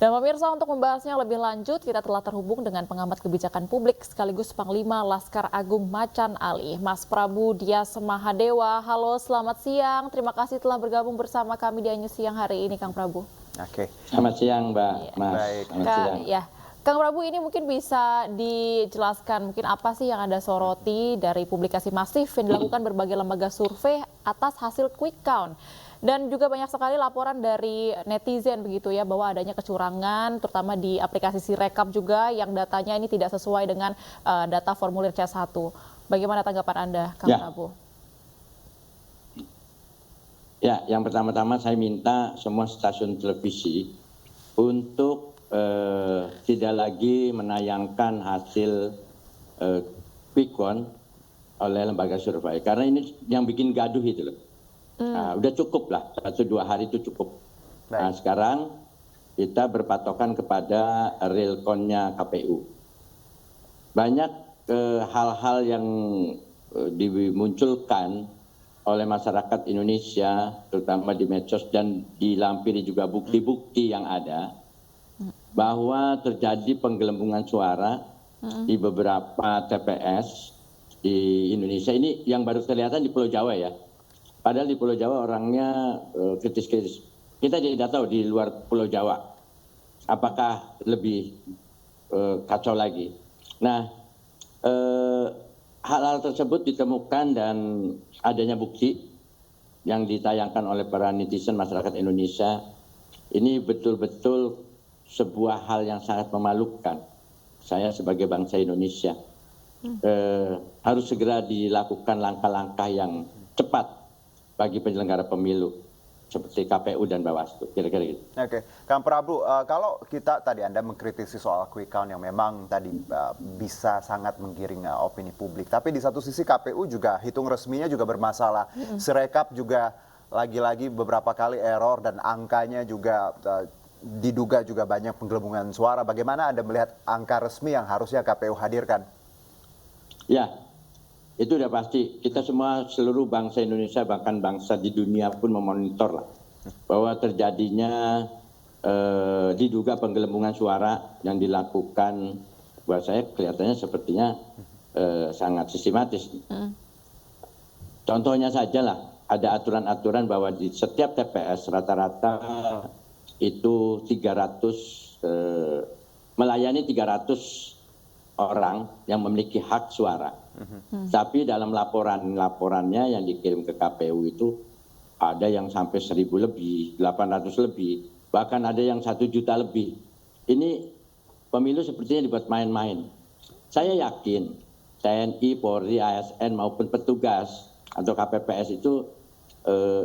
Dan pemirsa, untuk membahasnya lebih lanjut, kita telah terhubung dengan pengamat kebijakan publik sekaligus Panglima Laskar Agung Macan Ali, Mas Prabu Dias Mahadewa. Halo, selamat siang. Terima kasih telah bergabung bersama kami di Anyus Siang hari ini, Kang Prabu. Oke. Selamat siang, Mbak. Mas. Baik. Selamat siang. Ya. Kang Prabu, ini mungkin bisa dijelaskan mungkin apa sih yang Anda soroti dari publikasi masif yang dilakukan berbagai lembaga survei atas hasil quick count. Dan juga banyak sekali laporan dari netizen begitu ya, bahwa adanya kecurangan terutama di aplikasi Sirekap juga yang datanya ini tidak sesuai dengan data formulir C1. Bagaimana tanggapan Anda, Kang Prabu? Ya, yang pertama-tama saya minta semua stasiun televisi untuk tidak lagi menayangkan hasil quick count oleh lembaga survei. Karena ini yang bikin gaduh itu loh. Nah, udah cukup lah, 1-2 hari itu cukup. Nah, sekarang kita berpatokan kepada real count-nya KPU. Banyak hal-hal yang dimunculkan oleh masyarakat Indonesia, terutama di medsos, dan dilampiri juga bukti-bukti yang ada, bahwa terjadi penggelembungan suara di beberapa TPS di Indonesia. Ini yang baru kelihatan di Pulau Jawa ya. Padahal di Pulau Jawa orangnya kritis-kritis. Kita tidak tahu di luar Pulau Jawa apakah lebih kacau lagi. Nah, hal-hal tersebut ditemukan dan adanya bukti yang ditayangkan oleh para netizen masyarakat Indonesia. Ini betul-betul sebuah hal yang sangat memalukan. Saya sebagai bangsa Indonesia harus segera dilakukan langkah-langkah yang cepat bagi penyelenggara pemilu seperti KPU dan Bawaslu, kira-kira gitu. Oke, Kang Prabu, kalau kita tadi Anda mengkritisi soal quick count yang memang tadi bisa sangat menggiring opini publik, tapi di satu sisi KPU juga hitung resminya juga bermasalah. Sirekap juga lagi-lagi beberapa kali error dan angkanya juga diduga juga banyak penggelembungan suara. Bagaimana Anda melihat angka resmi yang harusnya KPU hadirkan? Ya, itu udah pasti. Kita semua, seluruh bangsa Indonesia, bahkan bangsa di dunia pun memonitor lah, bahwa terjadinya diduga penggelembungan suara yang dilakukan, buat saya kelihatannya sepertinya sangat sistematis. Contohnya saja lah, ada aturan-aturan bahwa di setiap TPS rata-rata itu 300 melayani 300 orang yang memiliki hak suara. Tapi dalam laporannya yang dikirim ke KPU itu ada yang sampai 1.000 lebih, 800 lebih, bahkan ada yang 1 juta lebih. Ini pemilu sepertinya dibuat main-main. Saya yakin TNI, Polri, ASN maupun petugas atau KPPS itu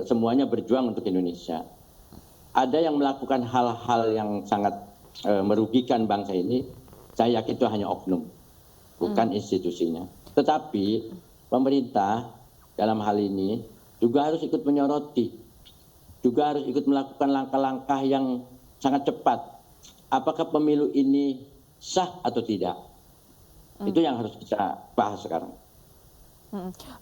semuanya berjuang untuk Indonesia. Ada yang melakukan hal-hal yang sangat merugikan bangsa ini, saya yakin itu hanya oknum, bukan institusinya. Tetapi pemerintah dalam hal ini juga harus ikut menyoroti, juga harus ikut melakukan langkah-langkah yang sangat cepat. Apakah pemilu ini sah atau tidak? Itu yang harus kita bahas sekarang.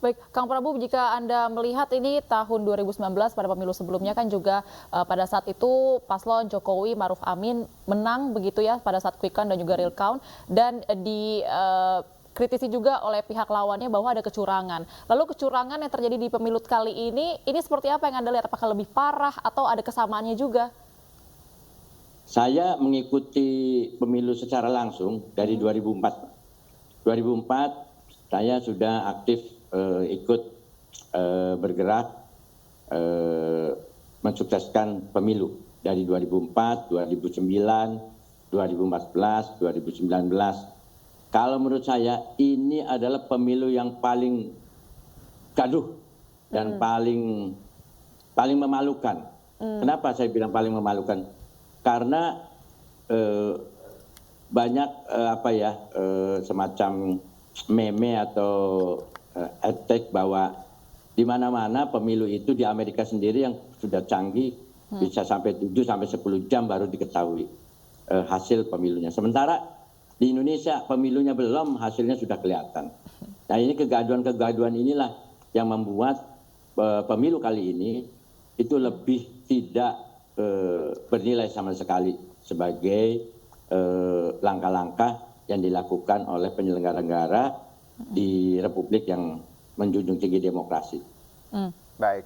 Baik, Kang Prabu, jika Anda melihat ini tahun 2019 pada pemilu sebelumnya kan juga pada saat itu paslon Jokowi Maruf Amin menang begitu ya pada saat quick count dan juga real count, dan dikritisi juga oleh pihak lawannya bahwa ada kecurangan. Lalu kecurangan yang terjadi di pemilu kali ini seperti apa yang Anda lihat? Apakah lebih parah atau ada kesamaannya juga? Saya mengikuti pemilu secara langsung dari 2004. 2004 saya sudah aktif ikut bergerak mensukseskan pemilu dari 2004, 2009, 2014, 2019. Kalau menurut saya ini adalah pemilu yang paling gaduh dan paling memalukan. Kenapa saya bilang paling memalukan? Karena banyak semacam meme atau attack bahwa di mana-mana pemilu itu di Amerika sendiri yang sudah canggih bisa sampai 7 sampai 10 jam baru diketahui hasil pemilunya. Sementara di Indonesia pemilunya belum, hasilnya sudah kelihatan. Nah, ini kegaduhan-kegaduhan inilah yang membuat pemilu kali ini itu lebih tidak bernilai sama sekali. sebagai langkah-langkah yang dilakukan oleh penyelenggara negara di Republik yang menjunjung tinggi demokrasi. Baik,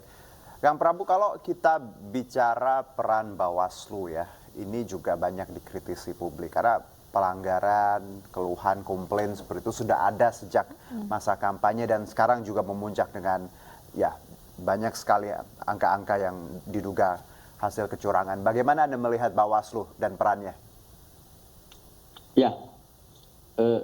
Kang Prabu, kalau kita bicara peran Bawaslu ya, ini juga banyak dikritisi publik karena pelanggaran, keluhan, komplain seperti itu sudah ada sejak masa kampanye dan sekarang juga memuncak dengan ya banyak sekali angka-angka yang diduga hasil kecurangan. Bagaimana Anda melihat Bawaslu dan perannya? Ya,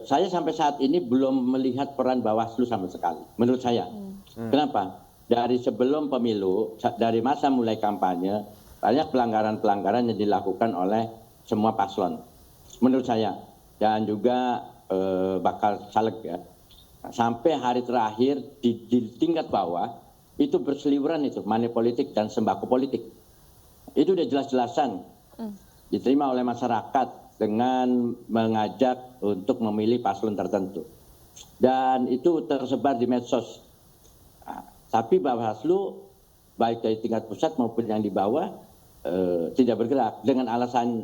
saya sampai saat ini belum melihat peran Bawaslu sama sekali, menurut saya. Kenapa? Dari sebelum pemilu, dari masa mulai kampanye, banyak pelanggaran-pelanggaran yang dilakukan oleh semua paslon, menurut saya. Dan juga bakal caleg ya. Sampai hari terakhir di tingkat bawah, itu berseliweran itu, money politik dan sembako politik. Itu udah jelas-jelasan diterima oleh masyarakat dengan mengajak untuk memilih paslon tertentu. Dan itu tersebar di medsos. Nah, tapi Bawaslu, baik dari tingkat pusat maupun yang di bawah, tidak bergerak dengan alasan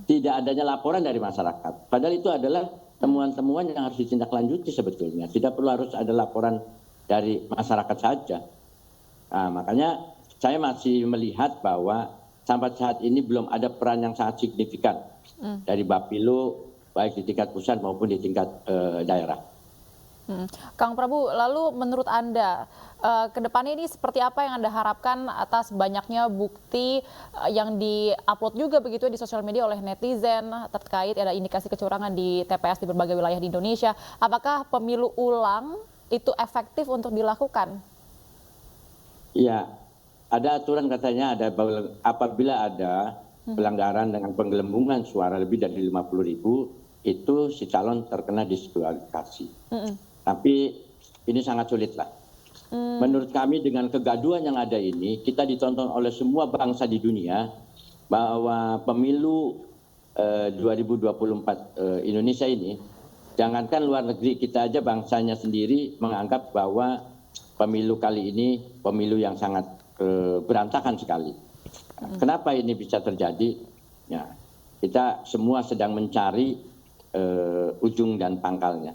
tidak adanya laporan dari masyarakat. Padahal itu adalah temuan-temuan yang harus ditindaklanjuti sebetulnya. Tidak perlu harus ada laporan dari masyarakat saja. Nah, makanya saya masih melihat bahwa sampai saat ini belum ada peran yang sangat signifikan dari Bapilu, baik di tingkat pusat maupun di tingkat daerah. Kang Prabu, lalu menurut Anda, ke depannya ini seperti apa yang Anda harapkan atas banyaknya bukti yang di-upload juga begitu di sosial media oleh netizen terkait ada indikasi kecurangan di TPS di berbagai wilayah di Indonesia. Apakah pemilu ulang itu efektif untuk dilakukan? Iya, ada aturan katanya apabila ada pelanggaran dengan penggelembungan suara lebih dari 50.000, itu si calon terkena diskualifikasi. Tapi ini sangat sulit lah. Menurut kami dengan kegaduhan yang ada ini, kita ditonton oleh semua bangsa di dunia bahwa pemilu 2024 Indonesia ini, jangankan luar negeri, kita aja bangsanya sendiri menganggap bahwa pemilu kali ini pemilu yang sangat berantakan sekali. Kenapa ini bisa terjadi? Ya, kita semua sedang mencari ujung dan pangkalnya.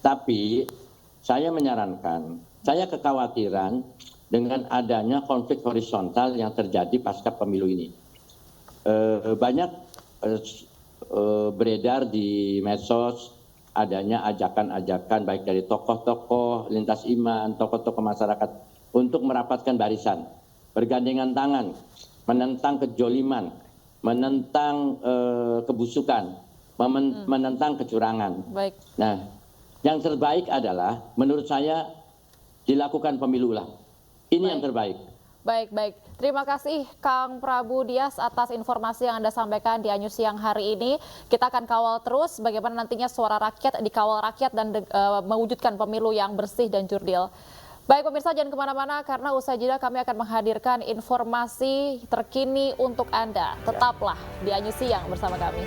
Tapi saya menyarankan, saya kekhawatiran dengan adanya konflik horizontal yang terjadi pasca pemilu ini. Banyak beredar di medsos adanya ajakan-ajakan baik dari tokoh-tokoh lintas iman, tokoh-tokoh masyarakat untuk merapatkan barisan, bergandengan tangan, menentang kejoliman, menentang kebusukan, menentang kecurangan. Baik. Nah, yang terbaik adalah menurut saya dilakukan pemilu ulang. Ini yang terbaik. Baik. Terima kasih Kang Prabu Dias atas informasi yang Anda sampaikan di Anyus siang hari ini. Kita akan kawal terus bagaimana nantinya suara rakyat dikawal rakyat dan mewujudkan pemilu yang bersih dan jurdil. Baik pemirsa, jangan kemana-mana karena usai jeda kami akan menghadirkan informasi terkini untuk Anda. Tetaplah di Anyus siang bersama kami.